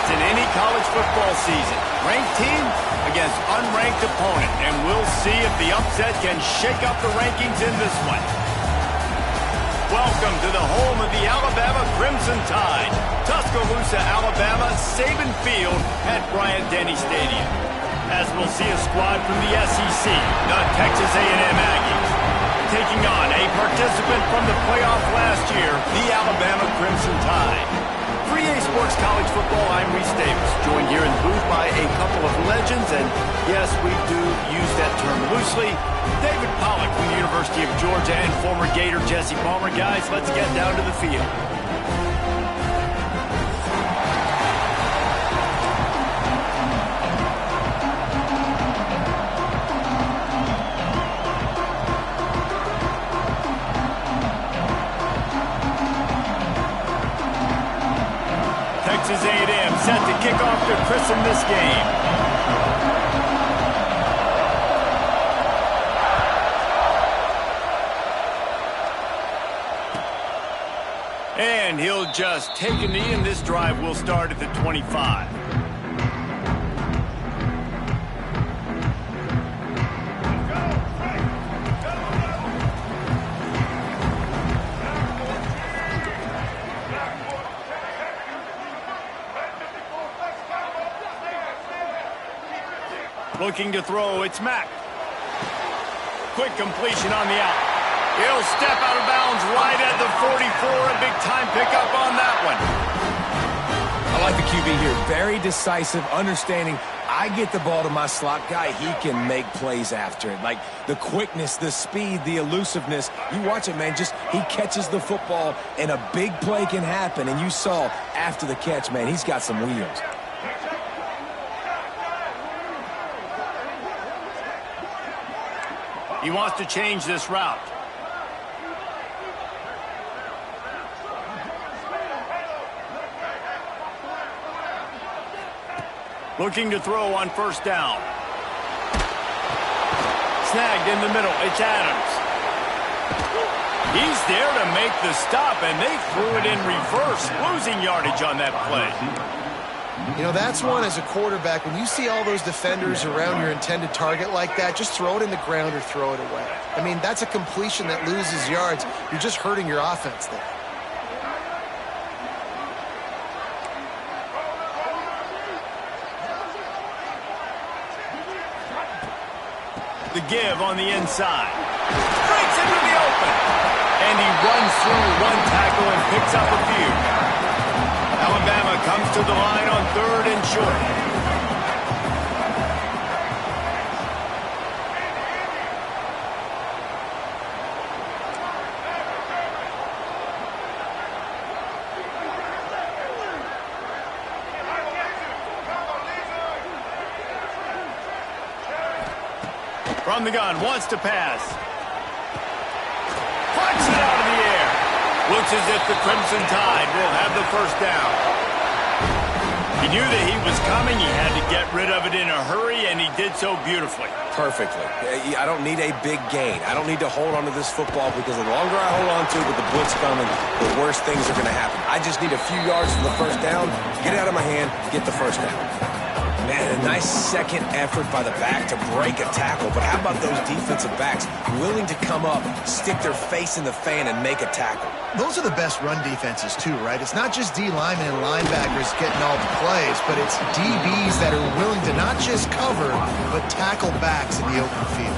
fights in any college football season. Ranked team against unranked opponent, and we'll see if the upset can shake up the rankings in this one. Welcome to the home of the Alabama Crimson Tide. Tuscaloosa, Alabama, Saban Field at Bryant-Denny Stadium. As we'll see a squad from the SEC, the Texas A&M Aggies, taking on a participant from the playoff last year, the Alabama Crimson Tide. For EA Sports College Football, I'm Reese Davis, joined here in the booth by a couple of legends, and yes, we do use that term loosely. David Pollack from the University of Georgia and former Gator Jesse Palmer. Guys, let's get down to the field. Texas A&M set to kick off to christen this game. And he'll just take a knee, and this drive will start at the 25. Looking to throw, it's Mack. Quick completion on the out. He'll step out of bounds right at the 44. A big-time pickup on that one. I like the QB here. Very decisive, understanding I get the ball to my slot guy, he can make plays after it. Like the quickness, the speed, the elusiveness. You watch it, man, just he catches the football and a big play can happen. And you saw after the catch, man, he's got some wheels. He wants to change this route. Looking to throw on first down. Snagged in the middle. It's Adams. He's there to make the stop, and they threw it in reverse, losing yardage on that play. You know, that's one as a quarterback. When you see all those defenders around your intended target like that, just throw it in the ground or throw it away. I mean, that's a completion that loses yards. You're just hurting your offense there. The give on the inside. Breaks into the open. And he runs through one tackle and picks up a few. Alabama comes to the line on third and short. From the gun, wants to pass. Punts it out of the air. Looks as if the Crimson Tide will have the first down. He knew that he was coming. He had to get rid of it in a hurry, and he did so beautifully. Perfectly. I don't need a big gain. I don't need to hold on to this football because the longer I hold on to it with the blitz coming, the worse things are going to happen. I just need a few yards for the first down, get it out of my hand, get the first down. Man, a nice second effort by the back to break a tackle. But how about those defensive backs willing to come up, stick their face in the fan, and make a tackle? Those are the best run defenses, too, right? It's not just D linemen and linebackers getting all the plays, but it's DBs that are willing to not just cover, but tackle backs in the open field.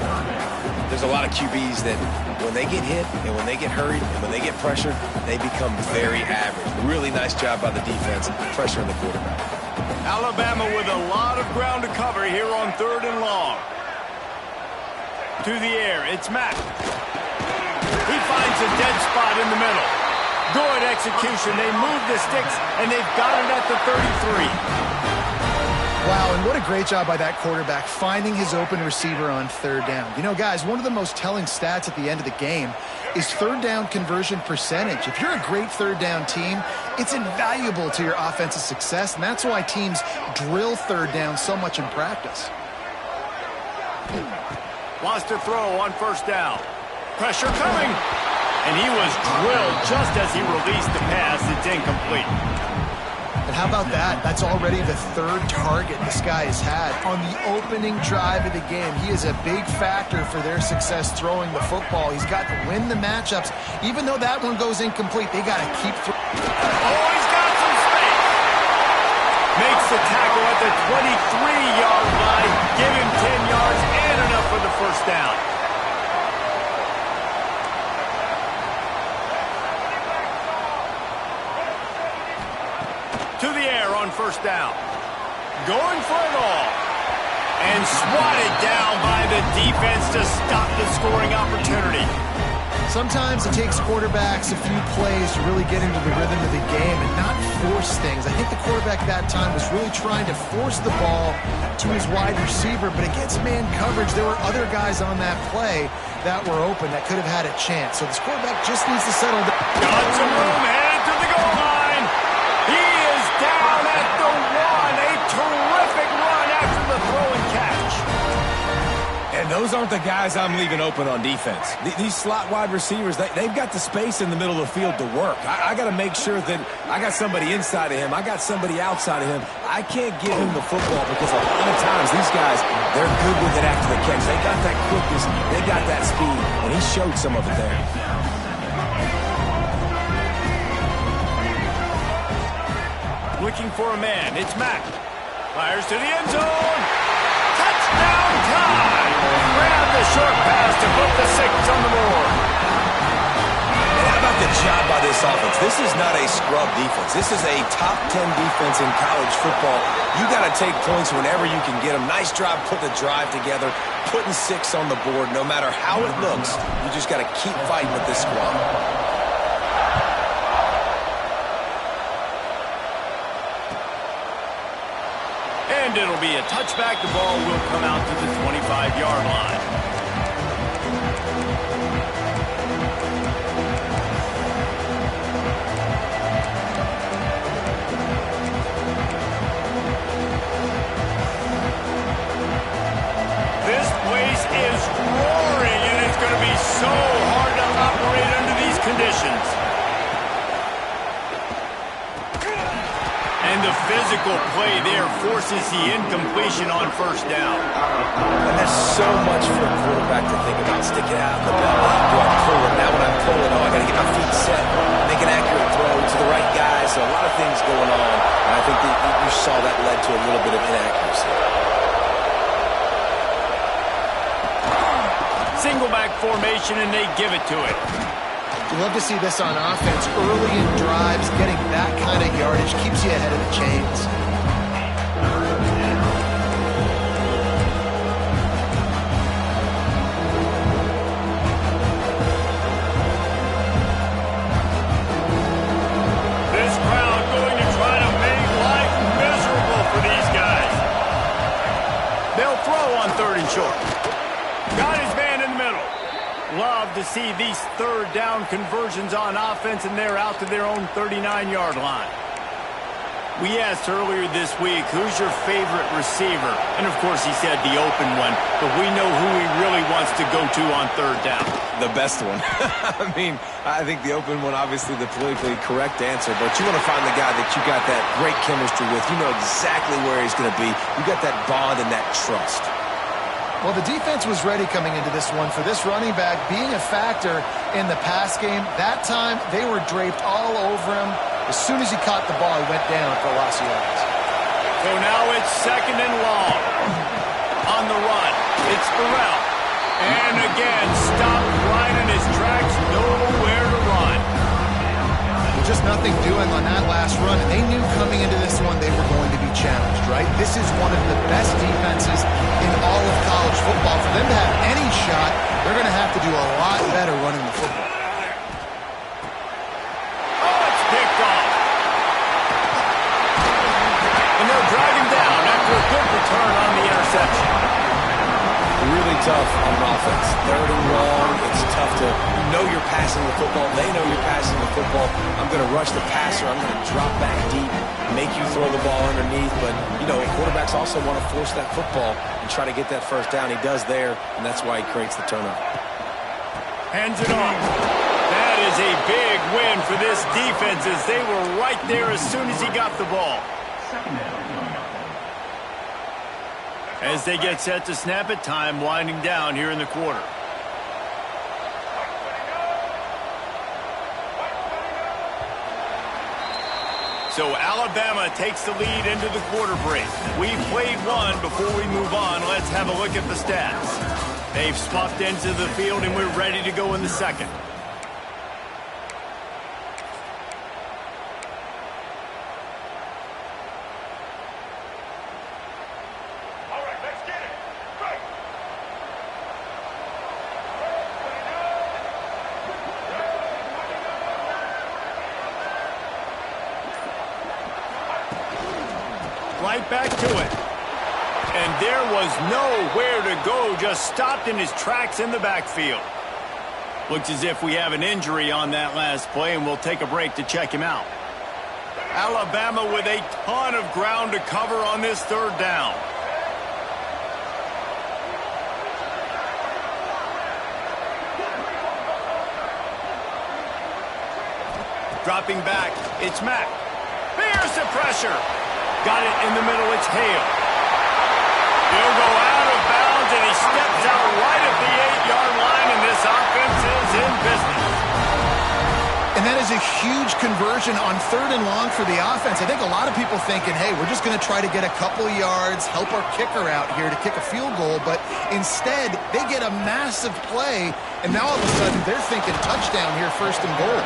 There's a lot of QBs that when they get hit and when they get hurried and when they get pressured, they become very average. Really nice job by the defense, pressuring the quarterback. Alabama with a lot of ground to cover here on third and long. To the air, it's Mack. He finds a dead spot in the middle. Good execution. They move the sticks, and they've got it at the 33. Wow, and what a great job by that quarterback finding his open receiver on third down. You know, guys, one of the most telling stats at the end of the game is third down conversion percentage. If you're a great third down team, it's invaluable to your offensive success, and that's why teams drill third down so much in practice. Wants to throw on first down. Pressure coming. And he was drilled just as he released the pass. It's incomplete. And how about that? That's already the third target this guy has had on the opening drive of the game. He is a big factor for their success throwing the football. He's got to win the matchups. Even though that one goes incomplete, they got to keep throwing. Oh, he's got some space. Makes the tackle at the 23-yard line. Give him 10 yards and enough for the first down. To the air on first down. Going for it all. And swatted down by the defense to stop the scoring opportunity. Sometimes it takes quarterbacks a few plays to really get into the rhythm of the game and not force things. I think the quarterback that time was really trying to force the ball to his wide receiver, but against man coverage, there were other guys on that play that were open that could have had a chance. So this quarterback just needs to settle down. Got some room, headed to the goal line. He is down at the 1. A terrific run after the throw and catch. And those aren't the guys I'm leaving open on defense. These slot wide receivers, they've got the space in the middle of the field to work. I got to make sure that I got somebody inside of him. I got somebody outside of him. I can't give him the football because a lot of times these guys, they're good with it after the catch. They got that quickness. They got that speed, and he showed some of it there. Looking for a man. It's Mack. Fires to the end zone. Touchdown time. Grab the short pass to put the 6 on the board. And how about the job by this offense? This is not a scrub defense. This is a top 10 defense in college football. You got to take points whenever you can get them. Nice job putting the drive together, putting 6 on the board. No matter how it looks, you just got to keep fighting with this squad. And it'll be a touchback. The ball will come out to the 25-yard line. This place is roaring, and it's going to be so hard to operate under these conditions. And the physical play there forces the incompletion on first down. And there's so much for a quarterback to think about. Sticking out in the belly. Do I pull it? Now when I pull it, I got to get my feet set. Make an accurate throw to the right guy. So a lot of things going on. And I think that you saw that led to a little bit of inaccuracy. Single back formation, and they give it to it. You love to see this on offense. Early in drives, getting that kind of yardage keeps you ahead of the chains. This crowd going to try to make life miserable for these guys. They'll throw on 3rd and short. Got his man in the middle. Love to see these 3rd down conversions on offense, and they're out to their own 39-yard line. We asked earlier this week, who's your favorite receiver? And, of course, he said the open one, but we know who he really wants to go to on 3rd down. The best one. I mean, I think the open one, obviously the politically correct answer, but you want to find the guy that you got that great chemistry with. You know exactly where he's going to be. You got that bond and that trust. Well, the defense was ready coming into this one for this running back being a factor in the pass game. That time, they were draped all over him. As soon as he caught the ball, he went down for a loss of yards. So now it's 2nd and long. On the run, it's Burrell. And again, stopped right in his tracks, nowhere to run. Well, just nothing doing on that last run. And they knew coming into this one they were going to be challenged, right? This is one of the best defenses in all of college football. For them to have any shot, they're going to have to do a lot better running the football. Oh, it's picked off. And they'll drag him down after a good return on the interception. Really tough on offense. 3rd and long. It's tough to know you're passing the football. They know you're passing the football. I'm going to rush the passer. I'm going to drop back deep, make you throw the ball underneath. But, you know, quarterbacks also want to force that football and try to get that first down. He does there, and that's why he creates the turnover. Hands it off. That is is a big win for this defense as they were right there as soon as he got the ball. As they get set to snap it, time winding down here in the quarter. So Alabama takes the lead into the quarter break. We've played one. Before we move on, let's have a look at the stats. They've swapped into the field, and we're ready to go in the second. Right back to it. And there was nowhere to go, just stopped in his tracks in the backfield. Looks as if we have an injury on that last play, and we'll take a break to check him out. Alabama with a ton of ground to cover on this third down. Dropping back, it's Mack. There's the pressure. Got it in the middle, it's Hale. He'll go out of bounds, and he steps out right at the 8-yard line, and this offense is in business. And that is a huge conversion on 3rd and long for the offense. I think a lot of people thinking, hey, we're just going to try to get a couple of yards, help our kicker out here to kick a field goal. But instead, they get a massive play, and now all of a sudden they're thinking touchdown here, 1st and goal.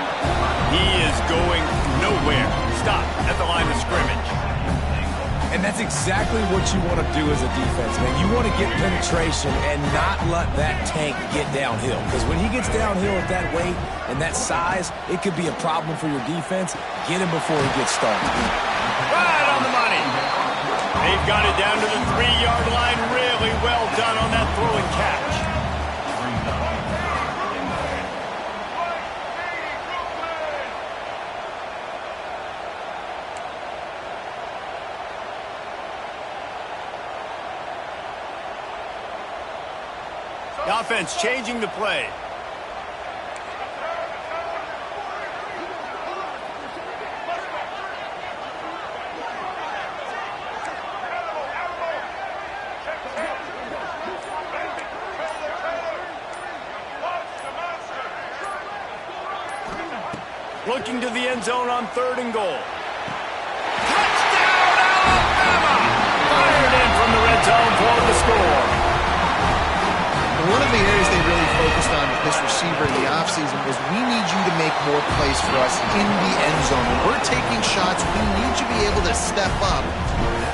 He is going nowhere. Stop at the line of scrimmage. And that's exactly what you want to do as a defense, man. You want to get penetration and not let that tank get downhill. Because when he gets downhill at that weight and that size, it could be a problem for your defense. Get him before he gets started. Right on the money. They've got it down to the 3-yard line. Really well done on that throw and catch. The offense changing the play. Looking to the end zone on 3rd and goal. Touchdown, Alabama! Fired in from the red zone for the score. One of the areas they really focused on with this receiver in the offseason was we need you to make more plays for us in the end zone. When we're taking shots, we need you to be able to step up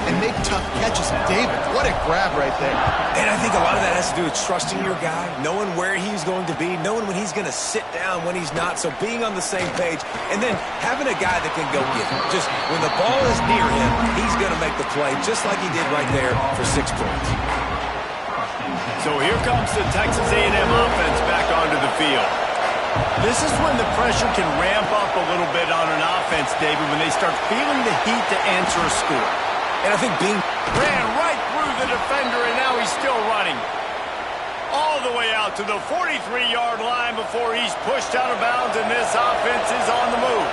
and make tough catches. David, what a grab right there. And I think a lot of that has to do with trusting your guy, knowing where he's going to be, knowing when he's going to sit down, when he's not. So being on the same page, and then having a guy that can go get him. Just when the ball is near him, he's going to make the play just like he did right there for 6 points. So here comes the Texas A&M offense back onto the field. This is when the pressure can ramp up a little bit on an offense, David, when they start feeling the heat to answer a score. And I think being ran right through the defender, and now he's still running. All the way out to the 43-yard line before he's pushed out of bounds, and this offense is on the move.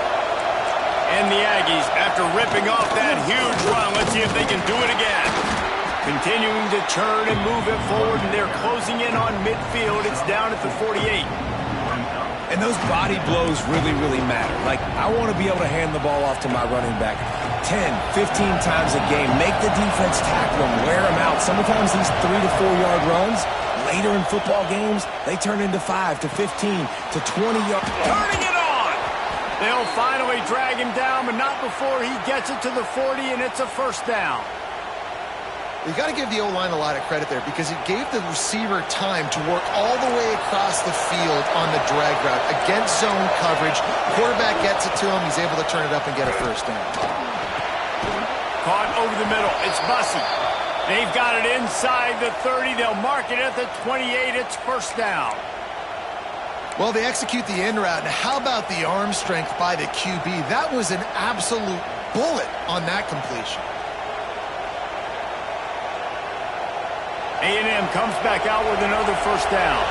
And the Aggies, after ripping off that huge run, let's see if they can do it again. Continuing to turn and move it forward, and they're closing in on midfield. It's down at the 48. And those body blows really, really matter. Like, I want to be able to hand the ball off to my running back 10, 15 times a game. Make the defense tackle him, wear him out. Sometimes these 3 to 4 yard runs, later in football games, they turn into 5 to 15 to 20 yards. Turning it on! They'll finally drag him down, but not before he gets it to the 40, and it's a 1st down. You got to give the O-line a lot of credit there because it gave the receiver time to work all the way across the field on the drag route against zone coverage. Quarterback gets it to him. He's able to turn it up and get a 1st down. Caught over the middle. It's Bussey. They've got it inside the 30. They'll mark it at the 28. It's 1st down. Well, they execute the in route. And how about the arm strength by the QB? That was an absolute bullet on that completion. A&M comes back out with another 1st down.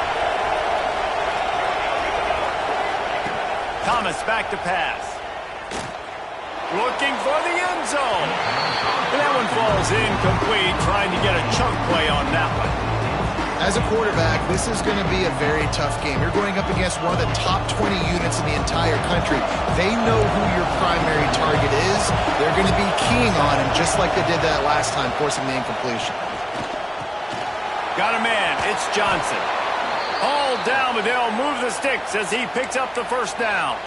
Thomas back to pass. Looking for the end zone. And that one falls incomplete, trying to get a chunk play on that one. As a quarterback, this is going to be a very tough game. You're going up against one of the top 20 units in the entire country. They know who your primary target is. They're going to be keying on him just like they did that last time, forcing the incompletion. Got a man. It's Johnson. Hauled down, but they'll move the sticks as he picks up the first down.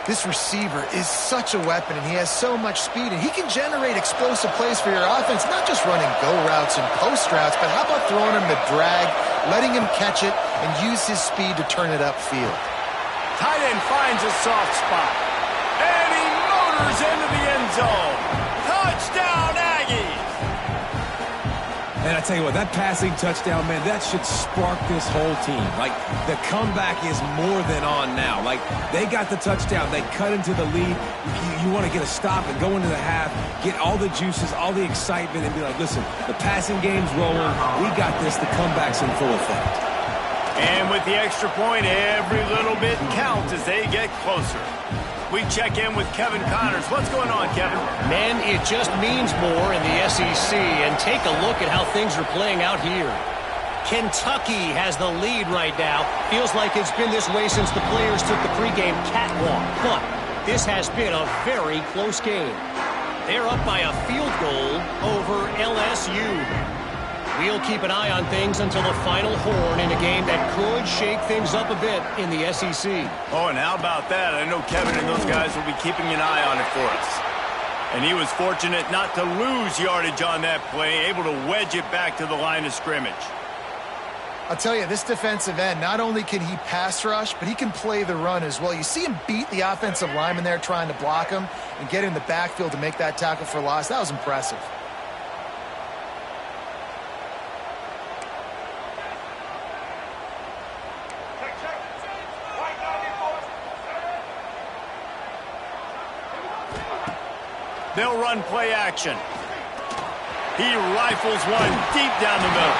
This receiver is such a weapon, and he has so much speed, and he can generate explosive plays for your offense, not just running go routes and post routes, but how about throwing him the drag, letting him catch it, and use his speed to turn it upfield. Tight end finds a soft spot, and he motors into the end zone. Touchdown, Aggies! And I tell you what, that passing touchdown, man, that should spark this whole team. Like, the comeback is more than on now. Like, they got the touchdown. They cut into the lead. You want to get a stop and go into the half, get all the juices, all the excitement, and be like, listen, the passing game's rolling. We got this. The comeback's in full effect. And with the extra point, every little bit counts as they get closer. We check in with Kevin Connors. What's going on, Kevin? Man, it just means more in the SEC, and take a look at how things are playing out here. Kentucky has the lead right now. Feels like it's been this way since the players took the pregame catwalk, but this has been a very close game. They're up by a field goal over LSU. We'll keep an eye on things until the final horn in a game that could shake things up a bit in the SEC. Oh, and how about that? I know Kevin and those guys will be keeping an eye on it for us. And he was fortunate not to lose yardage on that play, able to wedge it back to the line of scrimmage. I'll tell you, this defensive end, not only can he pass rush, but he can play the run as well. You see him beat the offensive lineman there trying to block him and get in the backfield to make that tackle for loss. That was impressive. They'll run play action. He rifles one deep down the middle.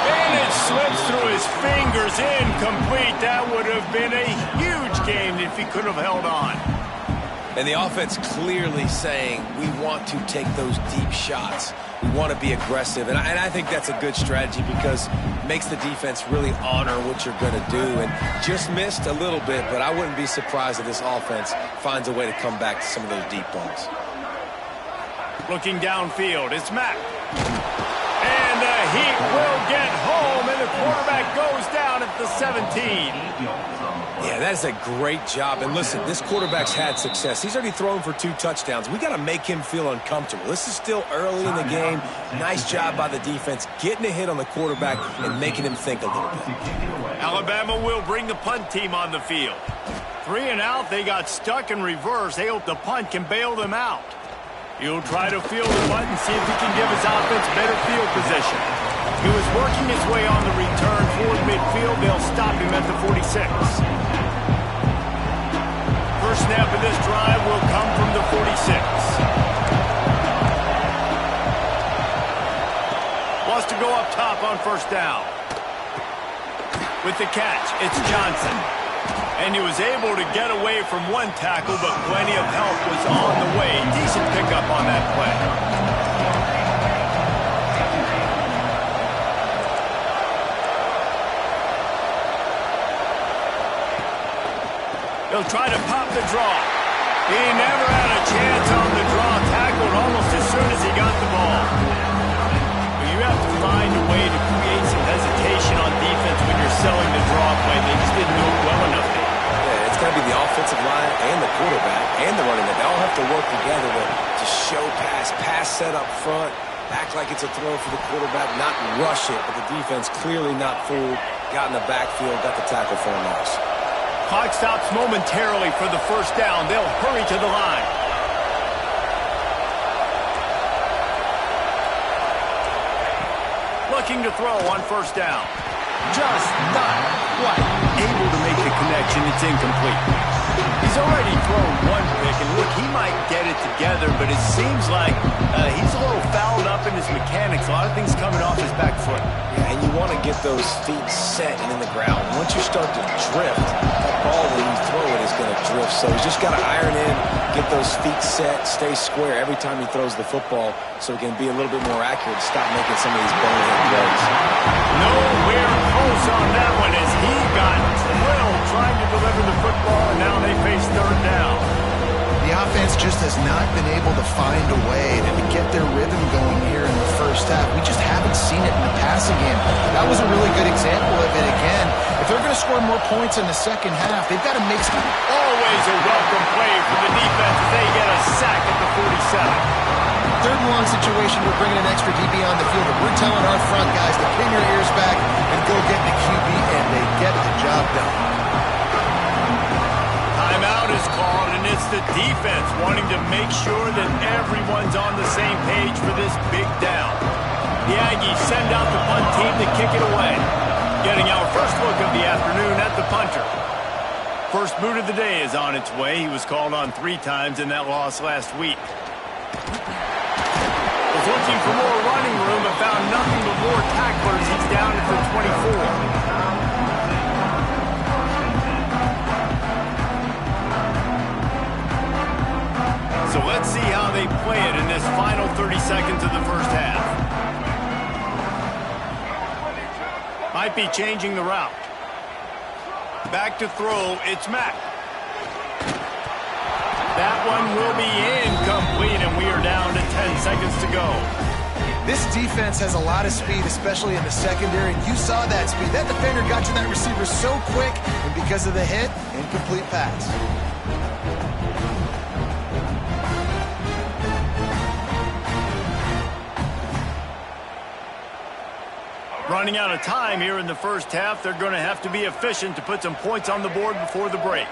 And it slips through his fingers, incomplete. That would have been a huge game if he could have held on. And the offense clearly saying, we want to take those deep shots. We want to be aggressive. And I think that's a good strategy because it makes the defense really honor what you're going to do. And just missed a little bit, but I wouldn't be surprised if this offense finds a way to come back to some of those deep balls. Looking downfield, it's Mack. And the Heat will get home, and the quarterback goes down at the 17. Yeah, that's a great job. And listen, this quarterback's had success. He's already thrown for 2 touchdowns. We got to make him feel uncomfortable. This is still early in the game. Nice job by the defense, getting a hit on the quarterback and making him think a little bit. Alabama will bring the punt team on the field. 3 and out, they got stuck in reverse. They hope the punt can bail them out. He'll try to field the punt and see if he can give his offense better field position. He was working his way on the return toward midfield. They'll stop him at the 46. First snap of this drive will come from the 46. Wants to go up top on first down. With the catch, it's Johnson. And he was able to get away from one tackle, but plenty of help was on the way. Decent pickup on that play. He'll try to pop the draw. He never had a chance on the draw, tackled almost as soon as he got the ball. But you have to find a way to create some hesitation on defense when you're selling the draw play. They just didn't do it well enough. It's got to be the offensive line and the quarterback and the running back. They all have to work together to show pass set up front, act like it's a throw for the quarterback, not rush it, but the defense clearly not fooled, got in the backfield, got the tackle for a loss. Clock stops momentarily for the first down. They'll hurry to the line. Looking to throw on first down. Just not quite able to make the connection. It's incomplete. He's already thrown one pick, and look, he might get it together, but it seems like he's a little fouled up in his mechanics. A lot of things coming off his back foot. Yeah, and you want to get those feet set and in the ground. Once you start to drift, that ball, when you throw it, is going to drift. So he's just got to iron in, get those feet set, stay square every time he throws the football so he can be a little bit more accurate, stop making some of these bonehead plays. Nowhere close on that one as he got drilled trying to deliver the football, and now they face third down. The offense just has not been able to find a way to get their rhythm going here in the first half. We just haven't seen it in the passing game. That was a really good example of it again. If they're going to score more points in the second half, they've got to make some... Always a welcome play from the defense as they get a sack at the 47. Third and long situation, we're bringing an extra DB on the field, and we're telling our front guys to pin your ears back and go get the QB, and they get the job done. Timeout is called, and it's the defense wanting to make sure that everyone's on the same page for this big down. The Aggies send out the punt team to kick it away. Getting our first look of the afternoon at the punter. First boot of the day is on its way. He was called on 3 times in that loss last week. Was looking for more running room, but found nothing but more tacklers. He's down at the 24. So let's see how they play it in this final 30 seconds of the first half. Might be changing the route. Back to throw, it's Mack. That one will be incomplete, and we are down to 10 seconds to go. This defense has a lot of speed, especially in the secondary, and you saw that speed. That defender got to that receiver so quick, and because of the hit, incomplete pass. Running out of time here in the first half. They're going to have to be efficient to put some points on the board before the break.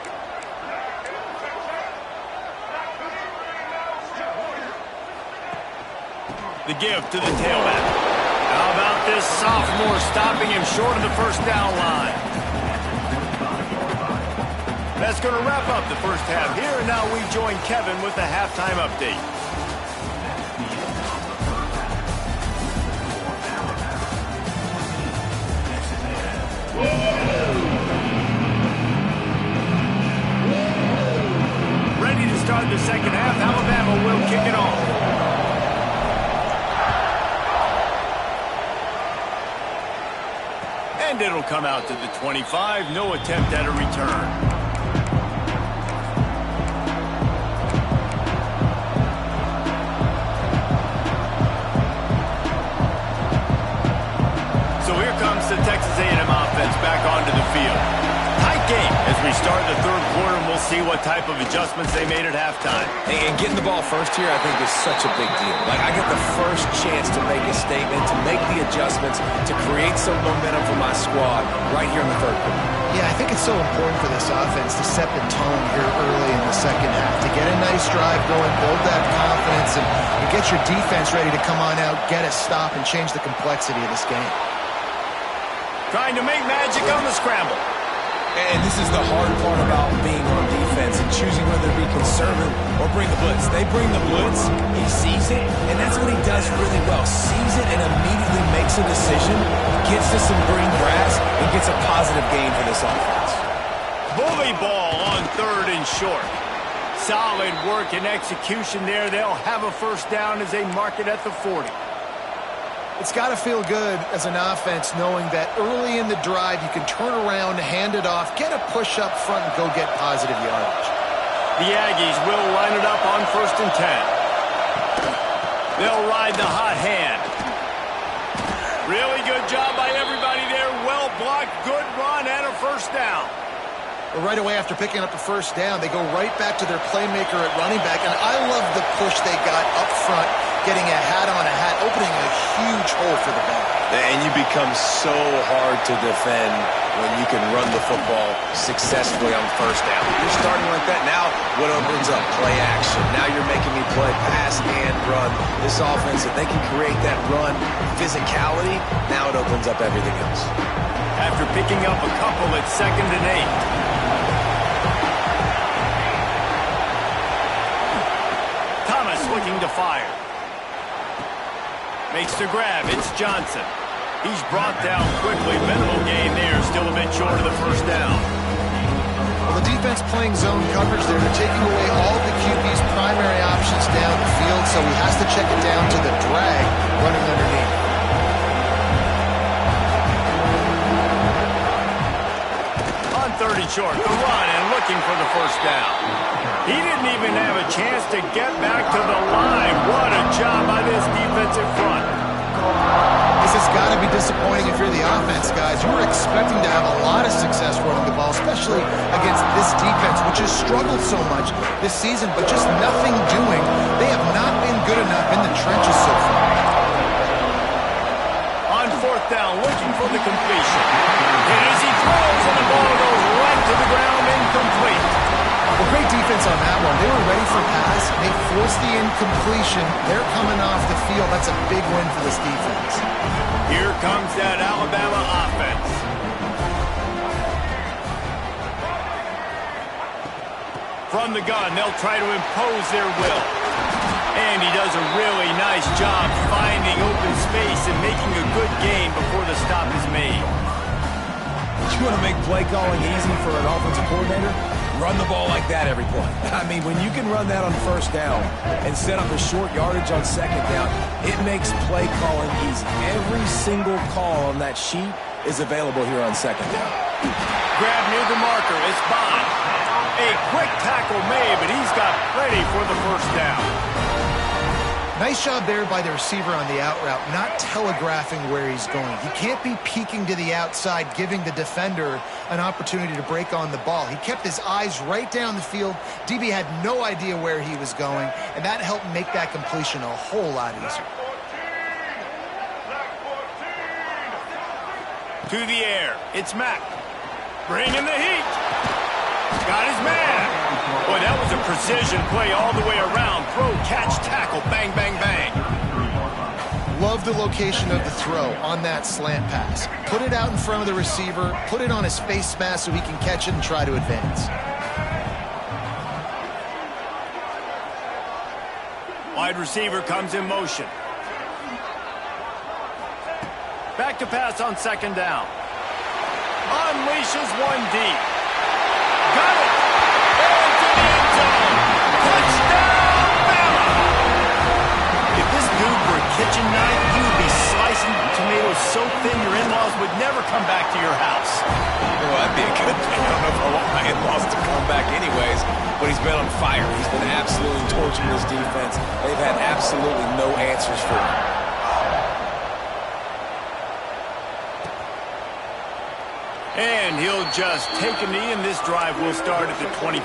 The give to the tailback. How about this sophomore stopping him short of the first down line? That's going to wrap up the first half here, and now we join Kevin with the halftime update. Ready to start the second half. Alabama will kick it off. And it'll come out to the 25. No attempt at a return. So here comes the Texas A&M offense back onto the field. Tight game as we start the third quarter, and we'll see what type of adjustments they made at halftime. And getting the ball first here, I think, is such a big deal. Like, I get the first chance to make a statement, to make the adjustments, to create some momentum for my squad right here in the third quarter. Yeah, I think it's so important for this offense to set the tone here early in the second half, to get a nice drive going, build that confidence, and get your defense ready to come on out, get a stop, and change the complexity of this game. Trying to make magic on the scramble. And this is the hard part about being on defense and choosing whether to be conservative or bring the blitz. They bring the blitz, he sees it, and that's what he does really well. Sees it and immediately makes a decision, gets to some green grass, and gets a positive gain for this offense. Bully ball on third and short. Solid work and execution there. They'll have a first down as they mark it at the 40. It's got to feel good as an offense knowing that early in the drive you can turn around, hand it off, get a push up front, and go get positive yardage. The Aggies will line it up on 1st and 10. They'll ride the hot hand. Really good job by everybody there. Well blocked, good run, and a first down. But right away after picking up a first down, they go right back to their playmaker at running back, and I love the push they got up front, getting a hat on a hat, opening a huge hole for the back. And you become so hard to defend when you can run the football successfully on first down. You're starting like that. Now what opens up? Play action. Now you're making me play pass and run. This offense, if they can create that run physicality, now it opens up everything else. after picking up a couple at 2nd and 8. Thomas looking to fire. Makes the grab. It's Johnson. He's brought down quickly. Minimal gain there. Still a bit short of the first down. Well, the defense playing zone coverage there. They're taking away all the QB's primary options down the field, so he has to check it down to the drag running underneath. On 30 short, the run and looking for the first down. He didn't even have a chance to get back to the line. What a job by this defensive front. This has got to be disappointing if you're the offense, guys. You were expecting to have a lot of success running the ball, especially against this defense, which has struggled so much this season, but just nothing doing. They have not been good enough in the trenches so far. On 4th down, looking for the completion. And as he throws, and the ball goes right to the ground, incomplete. Well, great defense on that one. They were ready for pass. They forced the incompletion. They're coming off the field. That's a big win for this defense. Here comes that Alabama offense. From the gun, they'll try to impose their will. And he does a really nice job finding open space and making a good gain before the stop is made. You want to make play calling easy for an offensive coordinator? Run the ball like that every play. I mean, when you can run that on 1st down and set up a short yardage on 2nd down, it makes play calling easy. Every single call on that sheet is available here on 2nd down. Grab near the marker. It's Bond. A quick tackle made, but he's got plenty for the first down. Nice job there by the receiver on the out route, not telegraphing where he's going. He can't be peeking to the outside, giving the defender an opportunity to break on the ball. He kept his eyes right down the field. DB had no idea where he was going, and that helped make that completion a whole lot easier. To the air. It's Mack. Bringing the heat. Got his man. Boy, that was a precision play all the way around. Throw, catch, tackle, bang, bang, bang. Love the location of the throw on that slant pass. Put it out in front of the receiver, put it on his face mask so he can catch it and try to advance. Wide receiver comes in motion. Back to pass on 2nd down. Unleashes one deep. Got it. And to the end zone. Touchdown, Bama. If this dude were a kitchen knife, you would be slicing tomatoes so thin your in-laws would never come back to your house. Well, that'd be a good thing. I don't know if I want my in-laws to come back anyways, but he's been on fire. He's been absolutely torching this defense. They've had absolutely no answers for him. And he'll just take a knee, and this drive will start at the 25.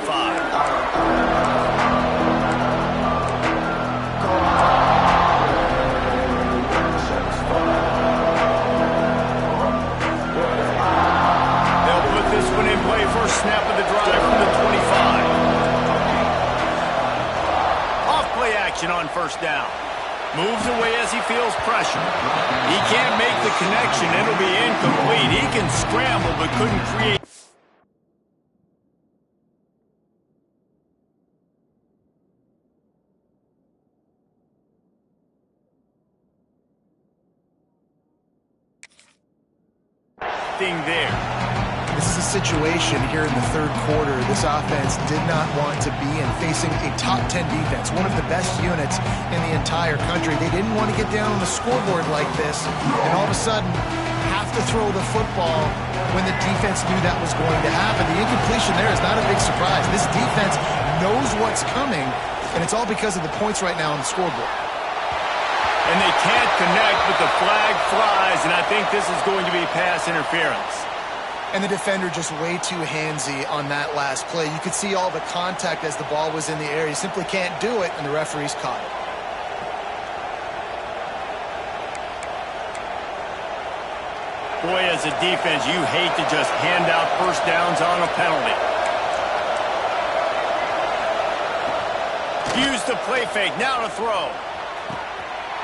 They'll put this one in play. First snap of the drive from the 25. Off play action on 1st down. Moves away as he feels pressure. He can't make the connection. It'll be incomplete. He can scramble but couldn't create. Thing there. This is a situation here in the 3rd quarter this offense did not want to be in, facing a top 10 defense, one of the best units in the entire country. They didn't want to get down on the scoreboard like this, and all of a sudden have to throw the football when the defense knew that was going to happen. The incompletion there is not a big surprise. This defense knows what's coming, and it's all because of the points right now on the scoreboard. And they can't connect, but the flag flies, and I think this is going to be pass interference. And the defender just way too handsy on that last play. You could see all the contact as the ball was in the air. He simply can't do it, and the referee's caught it. Boy, as a defense, you hate to just hand out first downs on a penalty. Use the play fake, now to throw.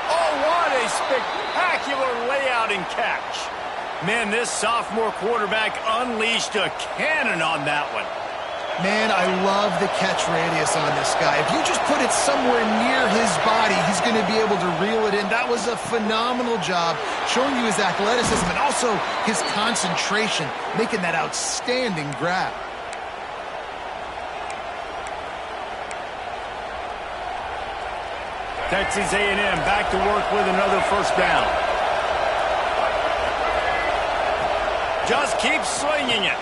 Oh, what a spectacular layout and catch. Man, this sophomore quarterback unleashed a cannon on that one. Man, I love the catch radius on this guy. If you just put it somewhere near his body, he's going to be able to reel it in. That was a phenomenal job, showing you his athleticism and also his concentration, making that outstanding grab. Texas A&M back to work with another first down. Just keep slinging it.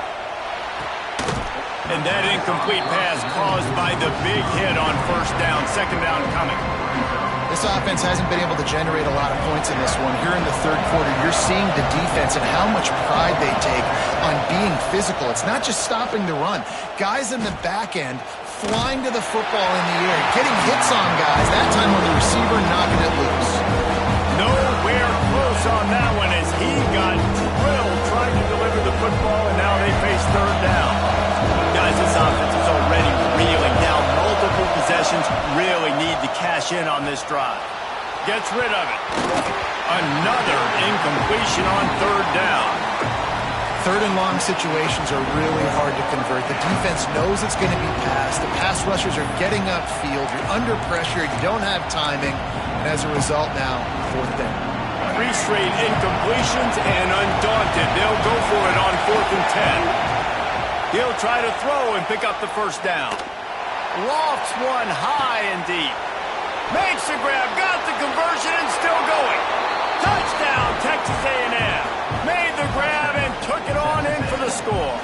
And that incomplete pass caused by the big hit on first down. Second down coming. This offense hasn't been able to generate a lot of points in this one. Here in the third quarter, you're seeing the defense and how much pride they take on being physical. It's not just stopping the run. Guys in the back end flying to the football in the air, getting hits on guys, that time on the receiver knocking it loose. Nowhere close on that one as he got drilled trying to deliver the football, and now they face third down. Guys, this offense is already reeling. Now multiple possessions, really need to cash in on this drive. Gets rid of it. Another incompletion on third down. Third and long situations are really hard to convert. The defense knows it's going to be passed. The pass rushers are getting upfield. You're under pressure. You don't have timing. And as a result now, fourth down. 3 straight incompletions and undaunted. They'll go for it on 4th and 10. He'll try to throw and pick up the first down. Lofts one high and deep. Makes the grab, got the conversion, and still going. Touchdown, Texas A&M. Made the grab and took it on in for the score.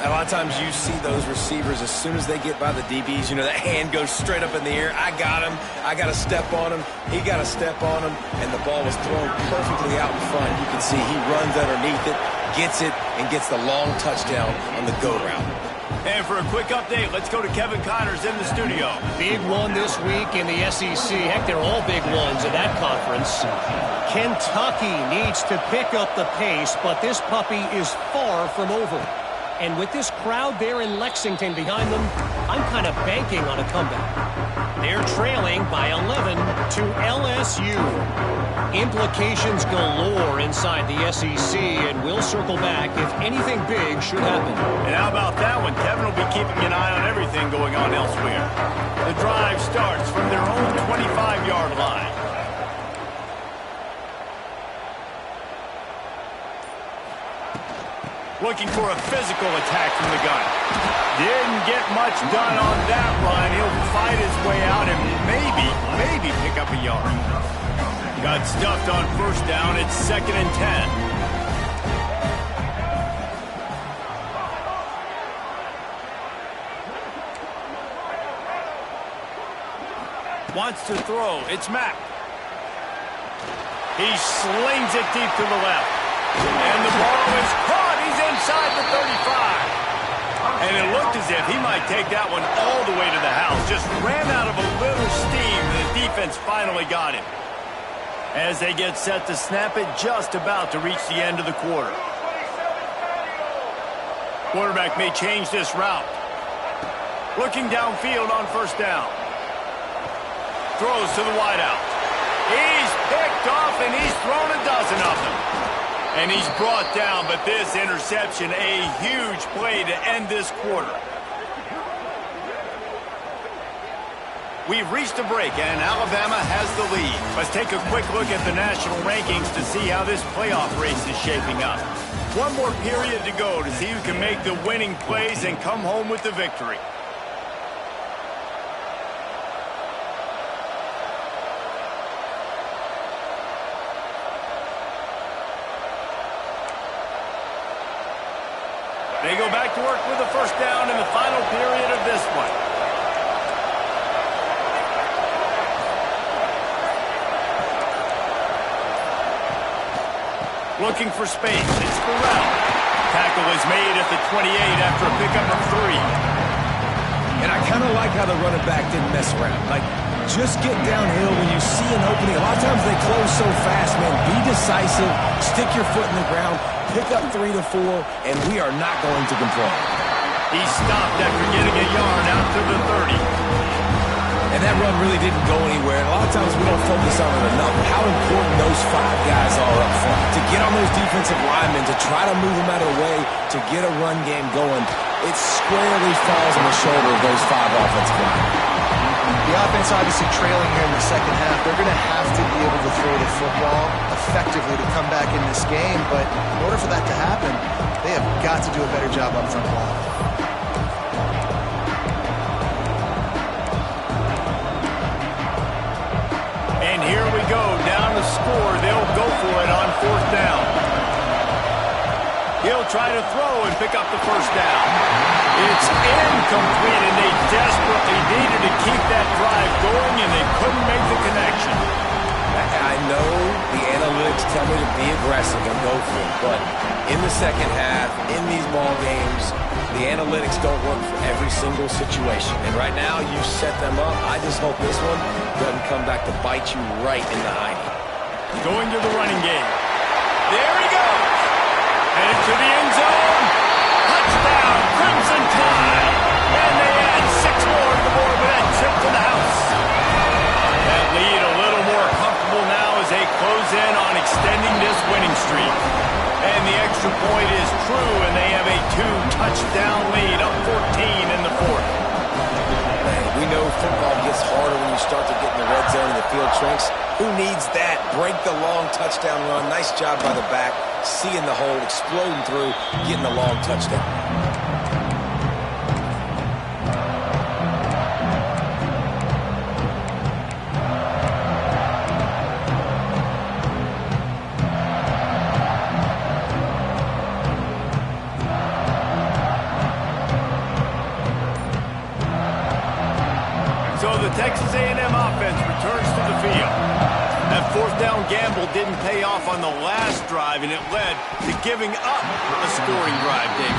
A lot of times you see those receivers, as soon as they get by the DBs, you know, that hand goes straight up in the air. I got him. I got to step on him. He got to step on him. And the ball was thrown perfectly out in front. You can see he runs underneath it, gets it, and gets the long touchdown on the go route. And for a quick update, let's go to Kevin Connors in the studio. Big one this week in the SEC. Heck, they're all big ones in that conference. Kentucky needs to pick up the pace, but this puppy is far from over. And with this crowd there in Lexington behind them, I'm kind of banking on a comeback. They're trailing by 11 to LSU. Implications galore inside the SEC, and we'll circle back if anything big should happen. And how about that one? Kevin will be keeping an eye on everything going on elsewhere. The drive starts from their own 25-yard line. Looking for a physical attack from the gun. Didn't get much done on that run. He'll fight his way out and maybe pick up a yard. Got stuffed on first down. It's 2nd and 10. Wants to throw. It's Mack. He slings it deep to the left. And the ball is caught. He's inside the 35. And it looked as if he might take that one all the way to the house. Just ran out of a little steam. The defense finally got him. As they get set to snap it, just about to reach the end of the quarter. Quarterback may change this route. Looking downfield on first down. Throws to the wideout. He's picked off and he's thrown a dozen of them. And he's brought down, but this interception, a huge play to end this quarter. We've reached a break, and Alabama has the lead. Let's take a quick look at the national rankings to see how this playoff race is shaping up. One more period to go to see who can make the winning plays and come home with the victory. They go back to work with the first down in the final period of this one. Looking for space. It's Burrell. Tackle is made at the 28 after a pickup of 3. And I kind of like how the running back didn't mess around. Like, just get downhill when you see an opening. A lot of times they close so fast, man. Be decisive. Stick your foot in the ground. Pick up 3 to 4, and we are not going to complain. He stopped after getting a yard out to the 30. And that run really didn't go anywhere. And a lot of times we don't focus on it enough. But how important those 5 guys are up front. To get on those defensive linemen, to try to move them out of the way, to get a run game going, it squarely falls on the shoulder of those 5 offensive linemen. The offense obviously trailing here in the second half. They're going to have to be able to throw the football effectively to come back in this game. But in order for that to happen, they have got to do a better job up front blocking. And here we go, down to score. They'll go for it on 4th down. He'll try to throw and pick up the first down. It's incomplete, and they desperately needed to keep that drive going, and they couldn't make the connection. I know the analytics tell me to be aggressive and go for it, but in the second half, in these ball games, the analytics don't work for every single situation. And right now, you set them up. I just hope this one doesn't come back to bite you right in the hiney. Going to the running game. There he goes. Headed to the end zone. Touchdown, Crimson Tide. And they add 6 more to the board with that trip to the house. That lead a little more comfortable now as they close in on extending this winning streak. And the extra point is true, and they have a 2-touchdown lead, up 14 in the 4th. We know football gets harder when you start to get in the red zone and the field shrinks. Who needs that? Break the long touchdown run. Nice job by the back. Seeing the hole, exploding through, getting the long touchdown. So the Texas A&M offense returns to the field. That 4th down gamble didn't pay off on the last drive, and it led to giving up a scoring drive, Dave.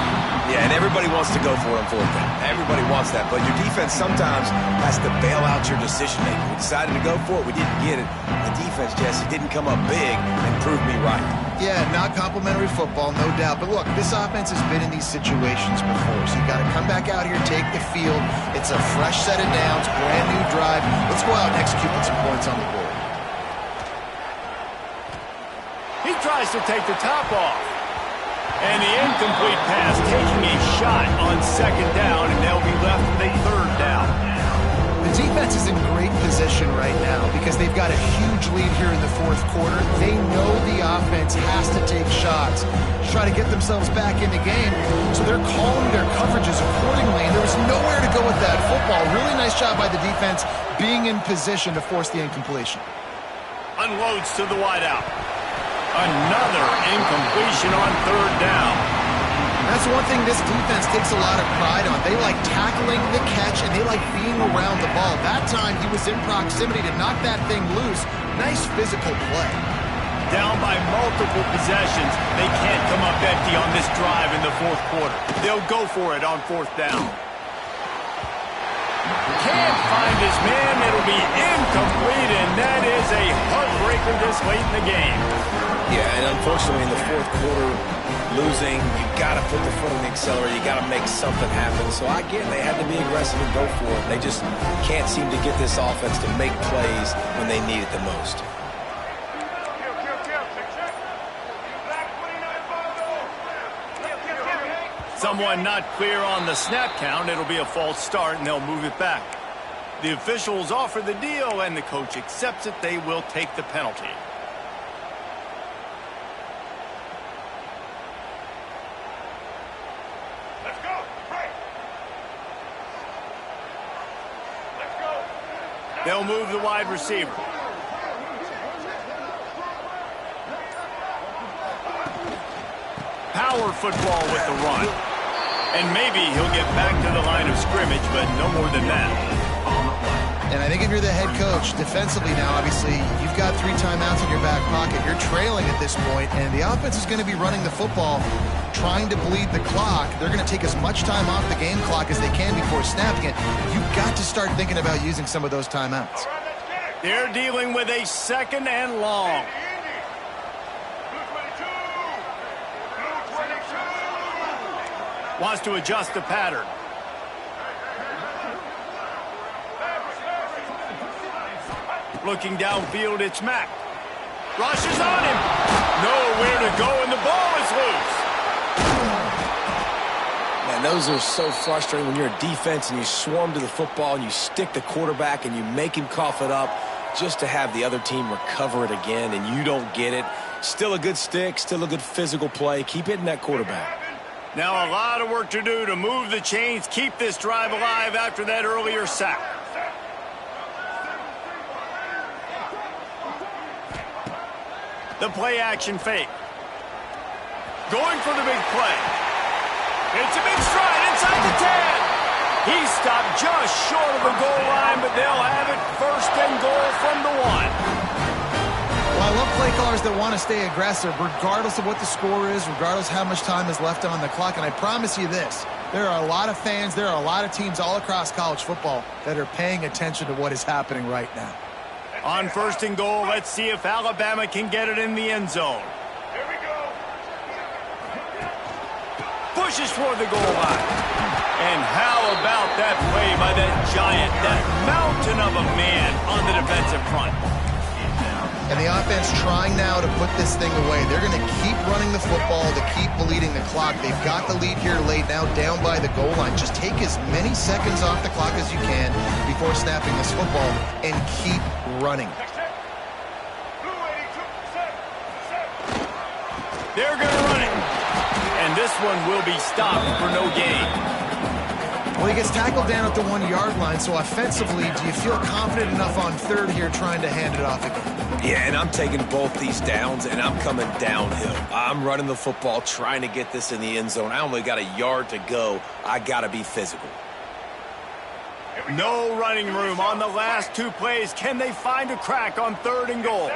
Yeah, and everybody wants to go for it on 4th down. Everybody wants that, but your defense sometimes has to bail out your decision-making. We decided to go for it. We didn't get it. The defense, Jesse, didn't come up big and prove me right. Yeah, not complimentary football, no doubt. But look, this offense has been in these situations before, so you got to come back out here, take the field. It's a fresh set of downs, brand new drive. Let's go out and execute with some points on the board. He tries to take the top off. And the incomplete pass taking a shot on 2nd down, and they'll be left with a 3rd down. The defense is in great position right now because they've got a huge lead here in the 4th quarter. They know the offense has to take shots to try to get themselves back in the game, so they're calling their coverages accordingly, and there was nowhere to go with that football. Really nice job by the defense being in position to force the incompletion. Unloads to the wideout. Another incompletion on 3rd down. That's one thing this defense takes a lot of pride on. They like tackling the catch, and they like being around the ball. That time, he was in proximity to knock that thing loose. Nice physical play. Down by multiple possessions. They can't come up empty on this drive in the 4th quarter. They'll go for it on 4th down. Can't find his man. It'll be incomplete, and that is a heartbreaker this late in the game. Yeah, and unfortunately in the 4th quarter, losing, you got to put the foot on the accelerator. You got to make something happen. So again, they had to be aggressive and go for it. They just can't seem to get this offense to make plays when they need it the most. Someone not clear on the snap count. It'll be a false start, and they'll move it back. The officials offer the deal, and the coach accepts it. They will take the penalty. They'll move the wide receiver. Power football with the run. And maybe he'll get back to the line of scrimmage, but no more than that. And I think if you're the head coach, defensively now, obviously, you've got 3 timeouts in your back pocket. You're trailing at this point, and the offense is going to be running the football, trying to bleed the clock. They're going to take as much time off the game clock as they can before snapping it. You've got to start thinking about using some of those timeouts. They're dealing with a 2nd and long. Wants to adjust the pattern. Looking downfield, it's Mack. Rushes on him. Nowhere to go, and the ball is loose. Man, those are so frustrating when you're a defense and you swarm to the football and you stick the quarterback and you make him cough it up just to have the other team recover it again, and you don't get it. Still a good stick, still a good physical play. Keep hitting that quarterback. Now a lot of work to do to move the chains, keep this drive alive after that earlier sack. The play action fake. Going for the big play. It's a big stride inside the 10. He stopped just short of the goal line, but they'll have it first and goal from the 1. Well, I love play callers that want to stay aggressive, regardless of what the score is, regardless how much time is left on the clock. And I promise you this, there are a lot of fans, there are a lot of teams all across college football that are paying attention to what is happening right now. On first and goal, let's see if Alabama can get it in the end zone. Here we go. Pushes toward the goal line. And how about that play by that giant, that mountain of a man on the defensive front? And the offense trying now to put this thing away. They're going to keep running the football to keep bleeding the clock. They've got the lead here late now down by the goal line. Just take as many seconds off the clock as you can before snapping this football and keep running. They're going to run it. And this one will be stopped for no gain. Well, he gets tackled down at the 1-yard line, so offensively, do you feel confident enough on third here trying to hand it off again? Yeah, and I'm taking both these downs, and I'm coming downhill. I'm running the football, trying to get this in the end zone. I only got a yard to go. I got to be physical. No running room on the last 2 plays. Can they find a crack on third and goal?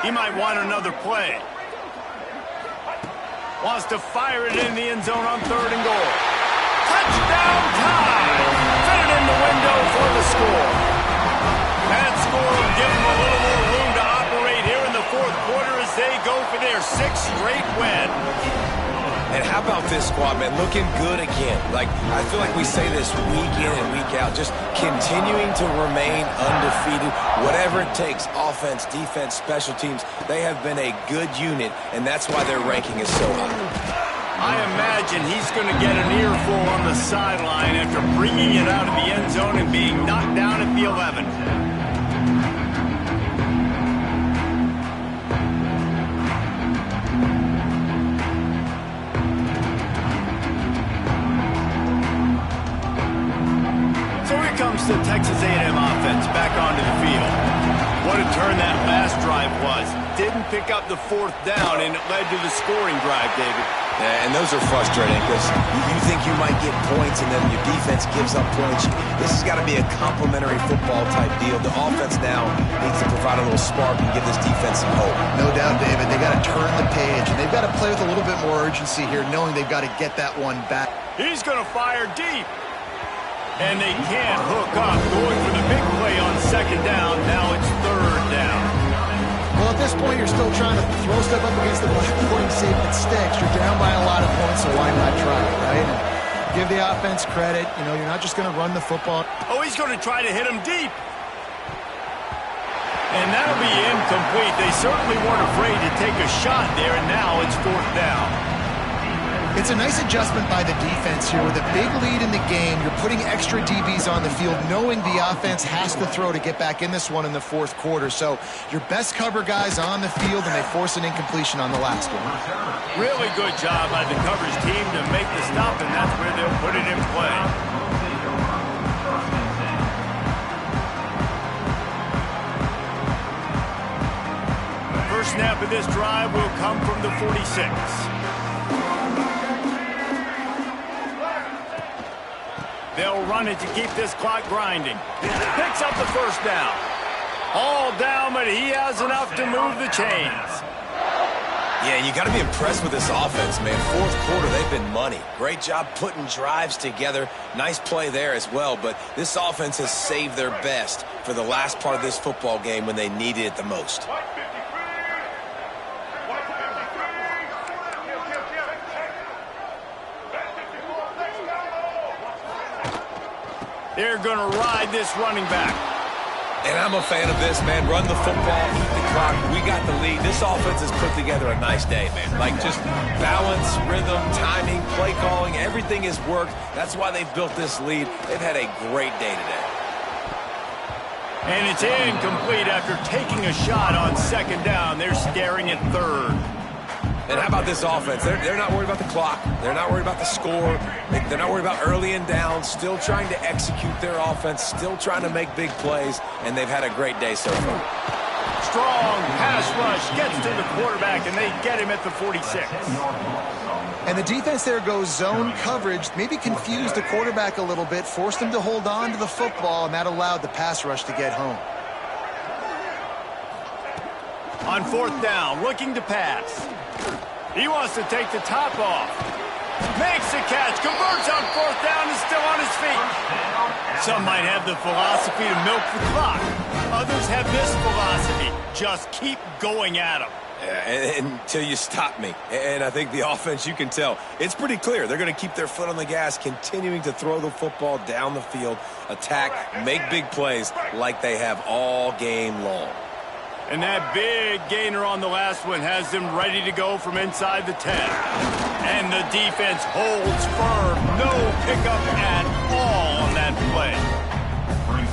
He might want another play. Wants to fire it in the end zone on third and goal. Touchdown time! Fit it in the window for the score. That score will give them a little more room to operate here in the fourth quarter as they go for their 6th straight win. And how about this squad, man? Looking good again. Like, I feel like we say this week in and week out, just continuing to remain undefeated. Whatever it takes, offense, defense, special teams, they have been a good unit, and that's why their ranking is so high. I imagine he's going to get an earful on the sideline after bringing it out of the end zone and being knocked down at the 11. Comes the Texas A&M offense back onto the field. What a turn that last drive was. Didn't pick up the 4th down, and it led to the scoring drive, David. Yeah, and those are frustrating because you think you might get points, and then your defense gives up points. This has got to be a complementary football type deal. The offense now needs to provide a little spark and give this defense some hope. No doubt, David. They got to turn the page, and they've got to play with a little bit more urgency here, knowing they've got to get that one back. He's going to fire deep. And they can't hook up. Going for the big play on 2nd down. Now it's 3rd down. Well, at this point, you're still trying to throw stuff up against the blackboard and see if it sticks. You're down by a lot of points, so why not try it, right? And give the offense credit. You know, you're not just going to run the football. Oh, he's going to try to hit him deep. And that'll be incomplete. They certainly weren't afraid to take a shot there, and now it's 4th down. It's a nice adjustment by the defense here. With a big lead in the game, you're putting extra DBs on the field, knowing the offense has to throw to get back in this one in the 4th quarter. So your best cover guys on the field, and they force an incompletion on the last one. Really good job by the coverage team to make the stop, and that's where they'll put it in play. First snap of this drive will come from the 46. They'll run it to keep this clock grinding. Picks up the 1st down. All down, but he has enough to move the chains. Yeah, you got to be impressed with this offense, man. 4th quarter, they've been money. Great job putting drives together. Nice play there as well, but this offense has saved their best for the last part of this football game when they needed it the most. They're going to ride this running back. And I'm a fan of this, man. Run the football, keep the clock. We got the lead. This offense has put together a nice day, man. Like, just balance, rhythm, timing, play calling, everything has worked. That's why they've built this lead. They've had a great day today. And it's incomplete after taking a shot on second down. They're staring at third. And how about this offense? They're not worried about the clock. They're not worried about the score. They're not worried about early and down. Still trying to execute their offense. Still trying to make big plays. And they've had a great day so far. Strong pass rush gets to the quarterback, and they get him at the 46. And the defense there goes zone coverage, maybe confused the quarterback a little bit, forced him to hold on to the football, and that allowed the pass rush to get home. On fourth down, looking to pass. He wants to take the top off. Makes the catch, converts on fourth down, and still on his feet. Some might have the philosophy to milk the clock. Others have this philosophy, just keep going at him. Yeah, until you stop me. And I think the offense, you can tell, it's pretty clear. They're going to keep their foot on the gas, continuing to throw the football down the field, attack, make big plays like they have all game long. And that big gainer on the last one has them ready to go from inside the 10. And the defense holds firm. No pickup at all on that play.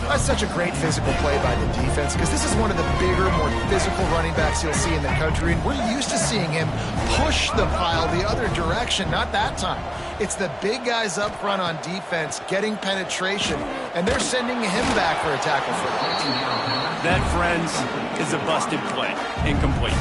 That's such a great physical play by the defense because this is one of the bigger, more physical running backs you'll see in the country, and we're used to seeing him push the pile the other direction. Not that time. It's the big guys up front on defense getting penetration, and they're sending him back for a tackle for them. That, friends, is a busted play. Incomplete.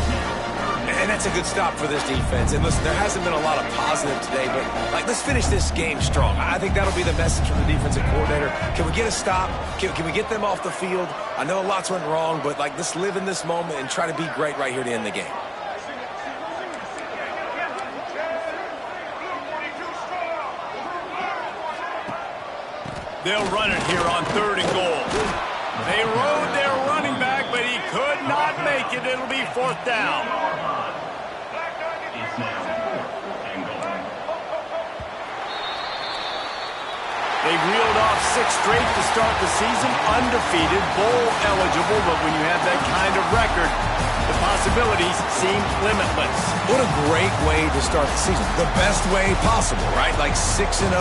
And that's a good stop for this defense. And listen, there hasn't been a lot of positive today, but let's finish this game strong. I think that'll be the message from the defensive coordinator. Can we get a stop? Can we get them off the field? I know lots went wrong, but let's live in this moment and try to be great right here to end the game. They'll run it here on 3rd and goal. They rode their running back, but he could not make it. It'll be 4th down. They've reeled off 6 straight to start the season, undefeated, bowl eligible, but when you have that kind of record, the possibilities seem limitless. What a great way to start the season. The best way possible, right? Like 6-0,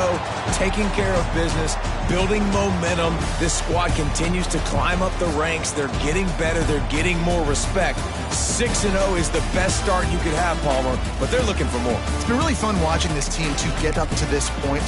taking care of business, building momentum. This squad continues to climb up the ranks. They're getting better. They're getting more respect. 6-0 is the best start you could have, Palmer, but they're looking for more. It's been really fun watching this team to get up to this point.